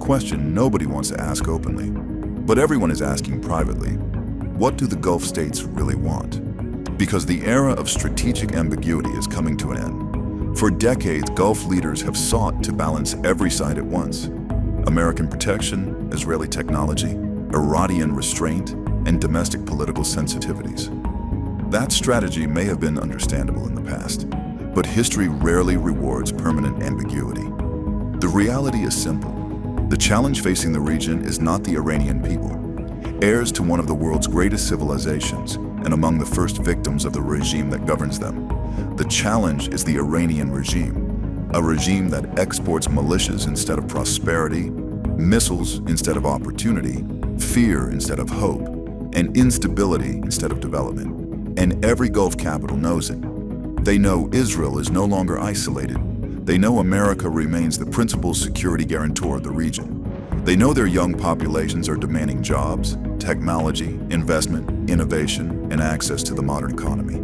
question nobody wants to ask openly, but everyone is asking privately. What do the Gulf states really want? Because the era of strategic ambiguity is coming to an end. For decades, Gulf leaders have sought to balance every side at once: American protection, Israeli technology, Iranian restraint, and domestic political sensitivities. That strategy may have been understandable in the past, but history rarely rewards permanent ambiguity. The reality is simple. The challenge facing the region is not the Iranian people, heirs to one of the world's greatest civilizations and among the first victims of the regime that governs them. The challenge is the Iranian regime, a regime that exports militias instead of prosperity, missiles instead of opportunity, fear instead of hope, and instability instead of development. And every Gulf capital knows it. They know Israel is no longer isolated. They know America remains the principal security guarantor of the region. They know their young populations are demanding jobs, technology, investment, innovation, and access to the modern economy.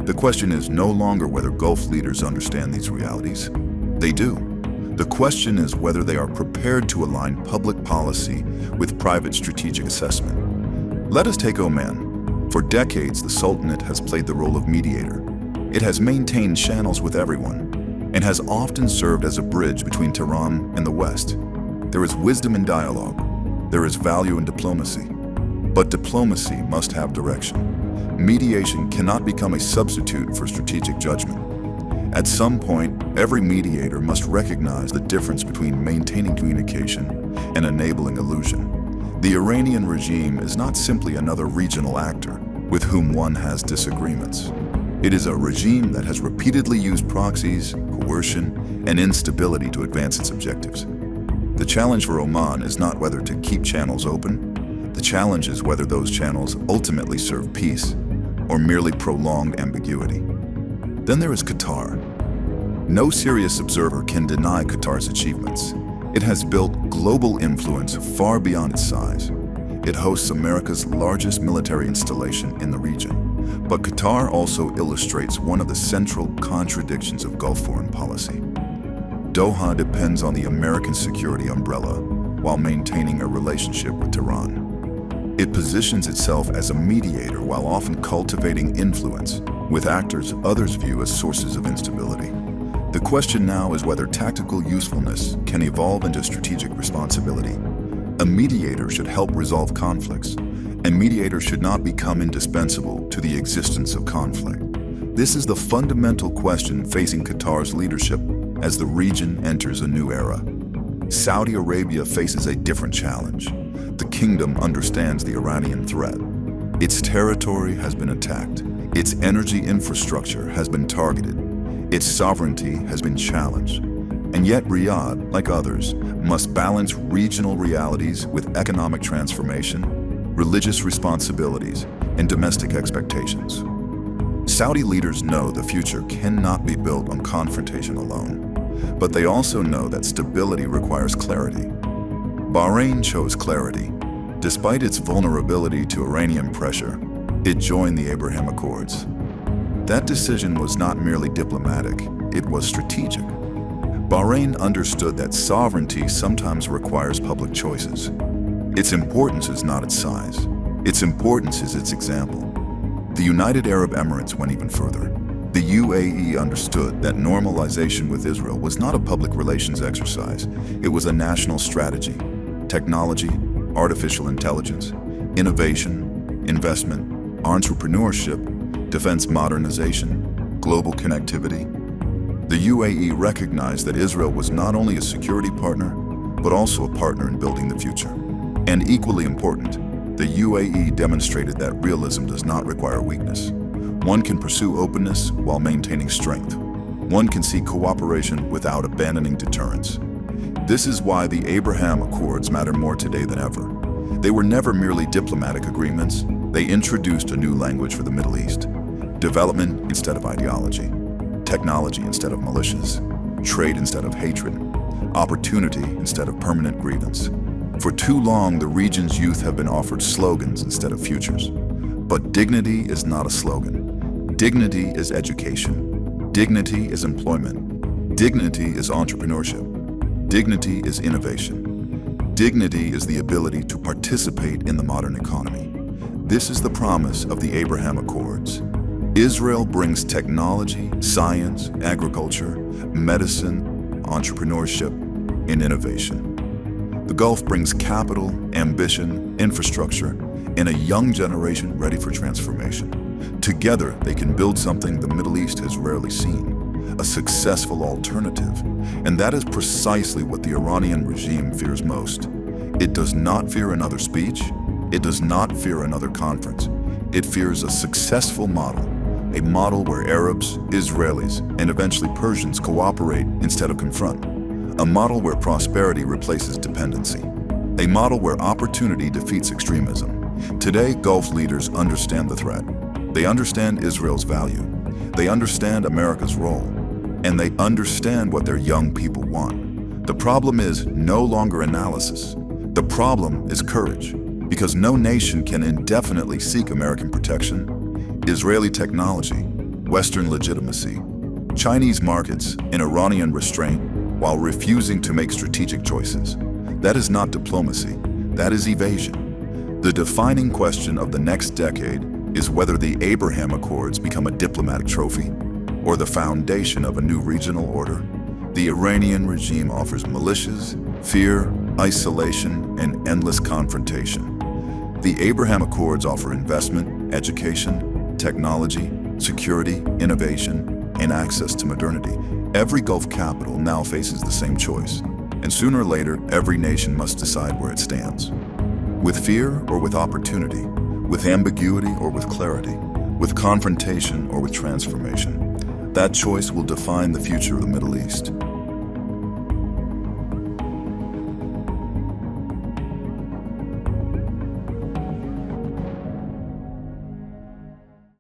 The question is no longer whether Gulf leaders understand these realities. They do. The question is whether they are prepared to align public policy with private strategic assessment. Let us take Oman. For decades, the Sultanate has played the role of mediator. It has maintained channels with everyone and has often served as a bridge between Tehran and the West. There is wisdom in dialogue. There is value in diplomacy. But diplomacy must have direction. Mediation cannot become a substitute for strategic judgment. At some point, every mediator must recognize the difference between maintaining communication and enabling illusion. The Iranian regime is not simply another regional actor with whom one has disagreements. It is a regime that has repeatedly used proxies, coercion, and instability to advance its objectives. The challenge for Oman is not whether to keep channels open. The challenge is whether those channels ultimately serve peace or merely prolonged ambiguity. Then there is Qatar. No serious observer can deny Qatar's achievements. It has built global influence far beyond its size. It hosts America's largest military installation in the region. But Qatar also illustrates one of the central contradictions of Gulf foreign policy. Doha depends on the American security umbrella while maintaining a relationship with Tehran. It positions itself as a mediator while often cultivating influence with actors others view as sources of instability. The question now is whether tactical usefulness can evolve into strategic responsibility. A mediator should help resolve conflicts, and mediators should not become indispensable to the existence of conflict. This is the fundamental question facing Qatar's leadership as the region enters a new era. Saudi Arabia faces a different challenge. The kingdom understands the Iranian threat. Its territory has been attacked. Its energy infrastructure has been targeted. Its sovereignty has been challenged. And yet Riyadh, like others, must balance regional realities with economic transformation, religious responsibilities, and domestic expectations. Saudi leaders know the future cannot be built on confrontation alone, but they also know that stability requires clarity. Bahrain chose clarity. Despite its vulnerability to Iranian pressure, it joined the Abraham Accords. That decision was not merely diplomatic, it was strategic. Bahrain understood that sovereignty sometimes requires public choices. Its importance is not its size. Its importance is its example. The United Arab Emirates went even further. The UAE understood that normalization with Israel was not a public relations exercise. It was a national strategy. Technology, artificial intelligence, innovation, investment, entrepreneurship, defense modernization, global connectivity. The UAE recognized that Israel was not only a security partner, but also a partner in building the future. And equally important, the UAE demonstrated that realism does not require weakness. One can pursue openness while maintaining strength. One can seek cooperation without abandoning deterrence. This is why the Abraham Accords matter more today than ever. They were never merely diplomatic agreements. They introduced a new language for the Middle East. Development instead of ideology. Technology instead of militias. Trade instead of hatred. Opportunity instead of permanent grievance. For too long, the region's youth have been offered slogans instead of futures. But dignity is not a slogan. Dignity is education. Dignity is employment. Dignity is entrepreneurship. Dignity is innovation. Dignity is the ability to participate in the modern economy. This is the promise of the Abraham Accords. Israel brings technology, science, agriculture, medicine, entrepreneurship, and innovation. The Gulf brings capital, ambition, infrastructure, and a young generation ready for transformation. Together, they can build something the Middle East has rarely seen, a successful alternative. And that is precisely what the Iranian regime fears most. It does not fear another speech. It does not fear another conference. It fears a successful model, a model where Arabs, Israelis, and eventually Persians cooperate instead of confront. A model where prosperity replaces dependency. A model where opportunity defeats extremism. Today, Gulf leaders understand the threat. They understand Israel's value. They understand America's role. And they understand what their young people want. The problem is no longer analysis. The problem is courage. Because no nation can indefinitely seek American protection, Israeli technology, Western legitimacy, Chinese markets, and Iranian restraint while refusing to make strategic choices. That is not diplomacy. That is evasion. The defining question of the next decade is whether the Abraham Accords become a diplomatic trophy or the foundation of a new regional order. The Iranian regime offers militias, fear, isolation, and endless confrontation. The Abraham Accords offer investment, education, technology, security, innovation, and access to modernity. Every Gulf capital now faces the same choice, and sooner or later, every nation must decide where it stands. With fear or with opportunity, with ambiguity or with clarity, with confrontation or with transformation. That choice will define the future of the Middle East.